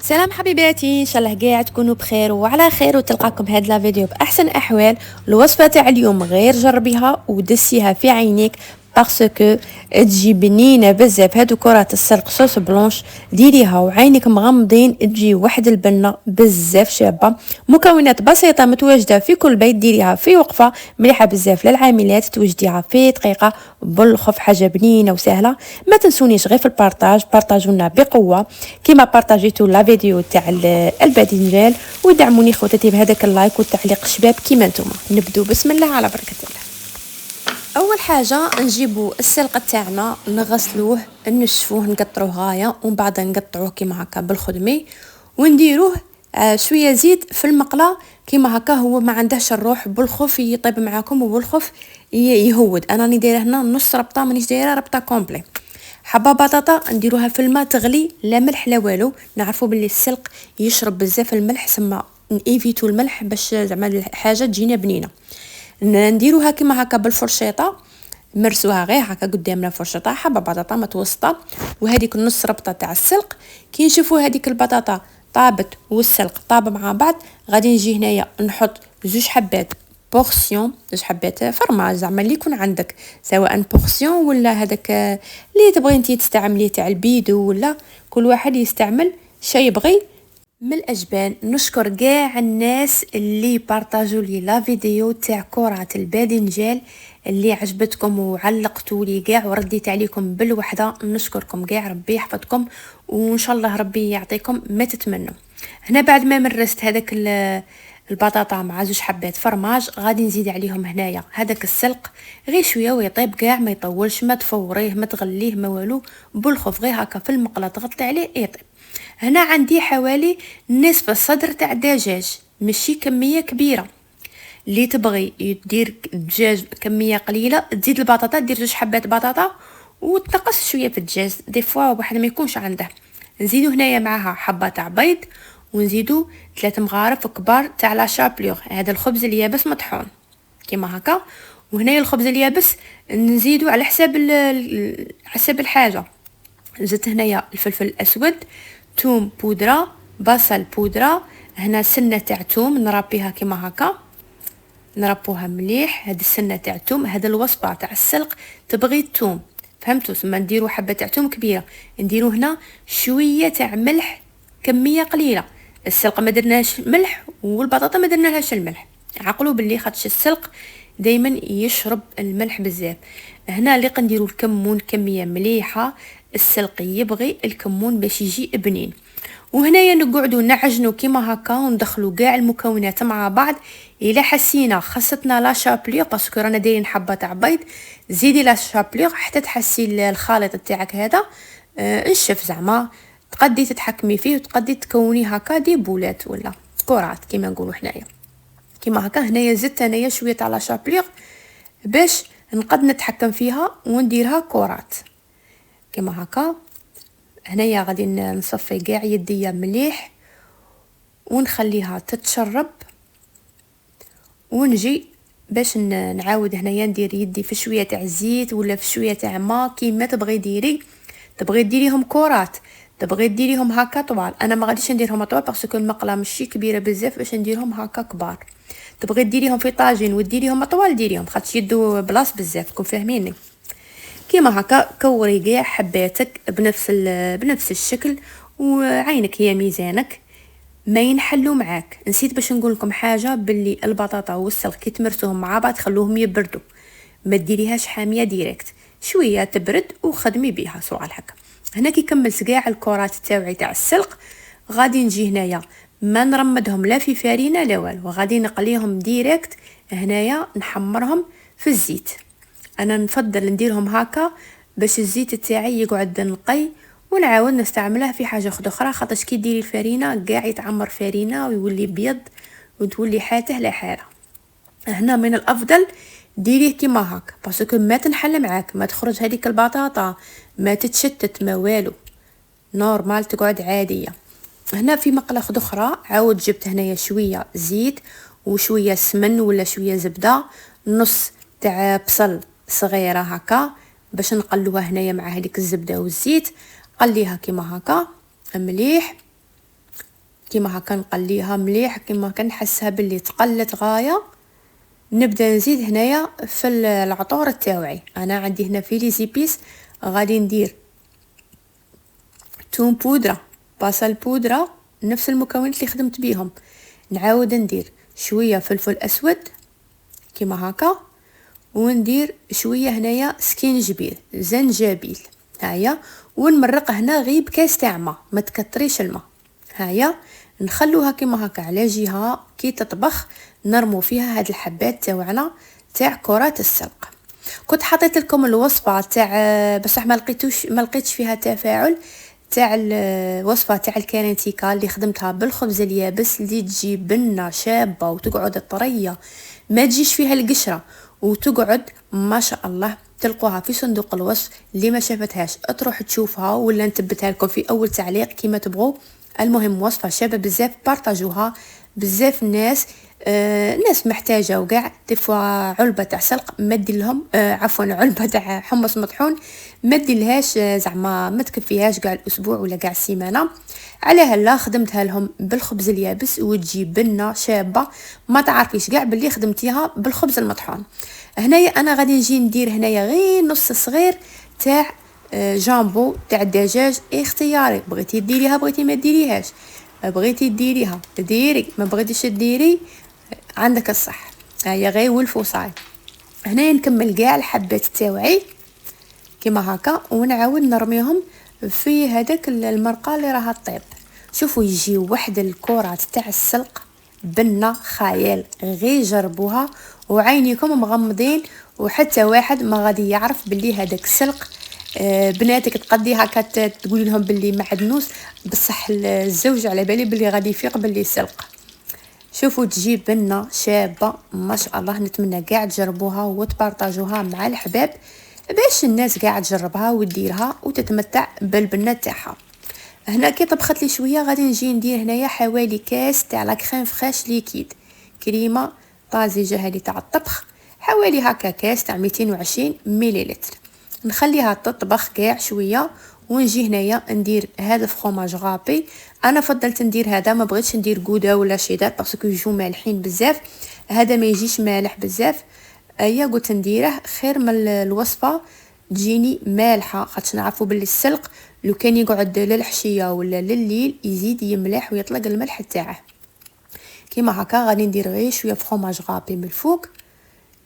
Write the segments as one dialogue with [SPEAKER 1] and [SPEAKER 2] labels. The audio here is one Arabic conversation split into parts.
[SPEAKER 1] سلام حبيباتي، ان شاء الله قاعد تكونوا بخير وعلى خير وتلقاكم هاد لا فيديو باحسن احوال. الوصفه تاع اليوم غير جربيها ودسيها في عينيك باسكو تجي بنينه بزاف. هادو كرات السلق صوص بلونش ديريها وعينك مغمضين تجي واحد البنه بزاف شابه. مكونات بسيطه متواجده في كل بيت، ديريها في وقفه مليحه بزاف للعاملات، توجديها في دقيقه بالخف، حاجه بنينه وسهله. ما تنسونيش غير في البارطاج، بارطاجونا بقوه كيما بارطاجيتو لا فيديو تاع الباذنجان، ودعموني خواتاتي بهذاك اللايك والتعليق شباب كيما نتوما. نبدو بسم الله على بركه الله. اول حاجه نجيبو السلق تاعنا نغسلوه نشفوه نقطروه غايه، ومن بعد نقطعوه كيما هكا بالخدمي ونديروه شويه زيت في المقله كيما هكا. هو ما عندهش الروح بالخف يطيب معاكم وبالخف يهود. انا راني دايره هنا نص ربطه، مانيش دايره ربطه كومبلي. حبه بطاطا نديروها في الماء تغلي، لا ملح لا والو. نعرفوا باللي السلق يشرب بزاف الملح، سما نيفيتو الملح باش زعما الحاجه تجينا بنينه. نديروها كيما هكا بالفرشيطه، مرسوها غير هكا قدامنا فرشيطه، حبه بطاطا متوسطه وهذيك النص ربطه تاع السلق. كي نشوفوا هذيك البطاطا طابت والسلق طاب مع بعض، غادي نجي هنايا نحط زوج حبات بورسيون، زوج حبات فرماج زعما اللي يكون عندك، سواء بورسيون ولا هذاك اللي تبغي انتي تستعمليه تاع البيدو، ولا كل واحد يستعمل شي يبغي من الاجبان. نشكر كاع الناس اللي بارطاجوا لي لا فيديو تاع كرات الباذنجان اللي عجبتكم وعلقتوا لي كاع ورديت عليكم بالوحده. نشكركم كاع، ربي يحفظكم وان شاء الله ربي يعطيكم ما تتمنوا. هنا بعد ما مرست هذاك البطاطا مع زوج حبات فرماج، غادي نزيد عليهم هنايا هذاك السلق غير شويه ويطيب كاع، ما يطولش، ما تفوريه ما تغليه ما والو، بالخف غير هكا في المقله تغطي عليه يطيب. هنا عندي حوالي نصف صدر تاع دجاج، ماشي كميه كبيره. اللي تبغي يدير الدجاج كميه قليله تزيد البطاطا، دير زوج حبات بطاطا وتنقص شويه في الدجاج، دي فوا واحد ما يكونش عنده. نزيدو هنايا معاها حبه تاع بيض، ونزيدو 3 مغارف كبار تاع لا شابلور، هذا الخبز اليابس مطحون كيما هكا. وهنايا الخبز اليابس نزيدو على حسب الحاجه. زدت هنايا الفلفل الاسود، توم بودره، بصل بودره، هنا سنه تاع توم نربيها كيما هكا، نربوها مليح. هاد السنه تاع توم، هاد الوصفه تاع السلق تبغي التوم، فهمتوا؟ ثم نديروا حبه تاع توم كبيره، نديروا هنا شويه تاع ملح كميه قليله. السلق ما درناش ملح والبطاطا ما درناهاش الملح، عقلوا باللي خاطش السلق دائما يشرب الملح بزاف. هنا اللي نديروا الكمون كميه مليحه، السلق يبغي الكمون باش يجي بنين. وهنايا نقعدوا نعجنوا كيما هكا وندخلوا كاع المكونات مع بعض. الا حسينا خاصتنا لا شابلور باسكو رانا دايرين حبه تاع بيض، زيدي لا شابلور حتى تحسي الخليط تاعك هذا نشف، زعما تقدي تتحكمي فيه وتقدي تكوني هكا دي بولات ولا كرات كيما نقولوا حنايا كيما هكا. هنايا زدت انايا شويه تاع لا شابلور باش نقد نتحكم فيها ونديرها كرات كيما هكا. هنايا غادي نصفي كاع يديا مليح ونخليها تتشرب، ونجي باش نعاود هنايا ندير يدي في شويه تاع الزيت ولا في شويه تاع ما كيما تبغي ديري. تبغي ديريهم كرات، تبغي ديريهم هكا طوال، انا ما غاديش نديرهم طوال باسكو المقله ماشي كبيره بزاف باش نديرهم هكا كبار. تبغي ديريهم في طاجين وديريهم طوال ديريهم، خاطش يدو بلاص بزاف، كون فاهميني كيما هكا. كوري كاع حباتك بنفس الشكل، وعينك هي ميزانك ما ينحلوا معاك. نسيت باش نقول لكم حاجه، باللي البطاطا والسلق كي تمرسوهم مع بعض خلوهم يبردوا، ما ديريهاش حاميه ديريكت، شويه تبرد وخدمي بيها سؤال هكا. هنا كي كملت كاع الكرات تاوعي تاع السلق، غادي نجي هنايا ما نرمدهم لا في فارينه لا والو، غادي نقليهم ديريكت هنايا نحمرهم في الزيت. انا نفضل نديرهم هكا باش الزيت تاعي يقعد نقي، ونعاود نستعمله في حاجه اخرى، خاطرش كي ديري الفارينه كاع يتعمر فارينه ويولي بيض وتولي حاته لا حاله. هنا من الافضل ديريه كيما هكا باسكو ما تنحل معاك، ما تخرج هذيك البطاطا ما تتشتت ما والو، نورمال تقعد عاديه. هنا في مقله اخرى عاود جبت هنايا شويه زيت وشويه سمن ولا شويه زبده، نص تاع بصل صغيره هكا باش نقلوها هنايا مع هذيك الزبده والزيت. قليها كيما هكا مليح كيما هكا نقليها مليح كيما كنحسها باللي تقلت غايه. نبدا نزيد هنايا في العطور تاوعي. انا عندي هنا في لي زيبيس غادي ندير توم بودره، بصل بودره، نفس المكونات اللي خدمت بيهم. نعاود ندير شويه فلفل اسود كيما هكا، وندير شويه هنايا سكينجبير زنجبيل هيا، ونمرق هنا غير بكاس تاع ما تكتريش الماء. هيا نخلوها كيما هكا على جهه. كي تطبخ نرمو فيها هاد الحبات تاعنا تاع كرات السلق. كنت حطيت لكم الوصفه تاع بصح ما لقيتش فيها تفاعل تاع الوصفه تاع الكارنتيكا اللي خدمتها بالخبز اليابس اللي تجي بنه شابه وتقعد طريه ما تجيش فيها القشره وتقعد ما شاء الله. تلقوها في صندوق الوصف، اللي ما شافتهاش تروح تشوفها ولا نثبتها لكم في اول تعليق كيما تبغوا. المهم وصفه شابه بزاف، بارطاجوها بزاف الناس. ناس محتاجه وكاع دفوا علبه تاع سلق ما دير لهم عفوا علبه تاع حمص مطحون ما ديرلهاش زعما ما تكفيهاش كاع الاسبوع ولا كاع السيمانه. على هلا خدمتها لهم بالخبز اليابس وتجي بنه شابه ما تعرفيش كاع باللي خدمتيها بالخبز المطحون. هنايا انا غادي نجي ندير هنايا غير نص صغير تاع جامبو تاع الدجاج اختياري. بغيتي ديريها بغيتي ما ديريهاش، بغيتي ديريها ديري، ما بغيتيش ديري عندك الصح. هيا غير والفصاي. هنا نكمل كاع الحبات تاوعي كيما هكا ونعاود نرميهم في هذاك المرقه اللي راها طيب. شوفوا يجي واحد الكرات تاع السلق بنه خيال، غير جربوها وعينيكم مغمضين وحتى واحد ما غادي يعرف باللي هذاك السلق. بناتك تقضي هكا تقولي لهم باللي معدنوس بصح الزوج على بالي باللي غادي يفيق باللي سلق. شوفوا تجيب بنه شابه ما شاء الله. نتمنى كاع تجربوها وتبارطاجوها مع الحباب باش الناس كاع تجربها وديرها وتتمتع بالبنه تاعها. هنا كي طبخت لي شويه غادي نجي ندير هنايا حوالي كاس تاع لا كريم فريش ليكيد، كريمه طازجه هذه تاع الطبخ، حوالي هكا كاس تاع 220 مليلتر. نخليها تطبخ كاع شويه ونجي هنايا ندير هذا فرomاج غابي. انا فضلت ندير هذا، ما بغيتش ندير غودا ولا شيدار باسكو يجوا مالحين بزاف، هذا ما يجيش مالح بزاف. قلت نديره خير من الوصفه تجيني مالحه، خاطش نعرفوا باللي السلق لو كان يقعد للحشيه ولا لليل يزيد يملح ويطلق الملح تاعه. كيما هكا غادي ندير غير شويه فرomاج غابي من الفوق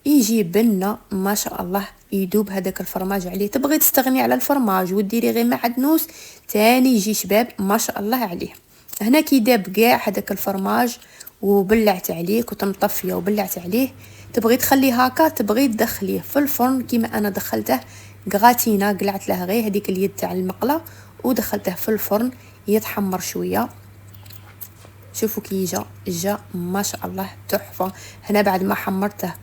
[SPEAKER 1] يجي بنه ما شاء الله. يدوب هذاك الفرماج عليه. تبغي تستغني على الفرماج وديري غير معدنوس تاني يجي شباب ما شاء الله عليه. هنا كي داب كاع هذاك الفرماج وبلعت عليه، كنت مطفيه وبلعت عليه. تبغي تخليه هكا، تبغي تدخليه في الفرن كيما انا دخلته غراتينا، قلعت له غير هذيك اليد تاع المقله ودخلته في الفرن يتحمر شويه. شوفوا كي جا ما شاء الله تحفه. هنا بعد ما حمرته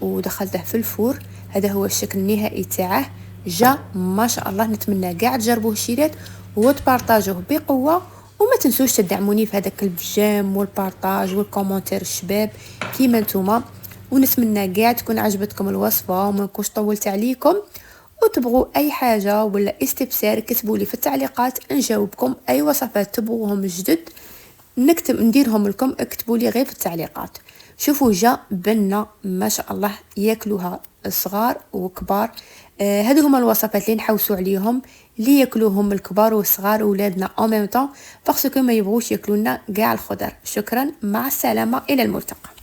[SPEAKER 1] ودخلته في الفور هذا هو الشكل النهائي تاعه، جا ما شاء الله. نتمنى كاع تجربوه الشيرات وتبارطاجوه بقوه، وما تنسوش تدعموني في هذاك الجيم والبارطاج والكومنتير الشباب كيما نتوما. ونتمنى كاع تكون عجبتكم الوصفه وما نكونش طولت عليكم. وتبغوا اي حاجه ولا استفسار كتبوا لي في التعليقات نجاوبكم. اي وصفات تبغوهم جدد نكتب نديرهم لكم، اكتبوا لي غير في التعليقات. شوفوا جا بنه ما شاء الله ياكلوها الصغار وكبار. هذو هما الوصفات اللي نحوسوا عليهم اللي ياكلوهم الكبار والصغار واولادنا او ميم طون باسكو ما يبغوش ياكلونا كاع الخضر. شكرا، مع السلامه، الى الملتقى.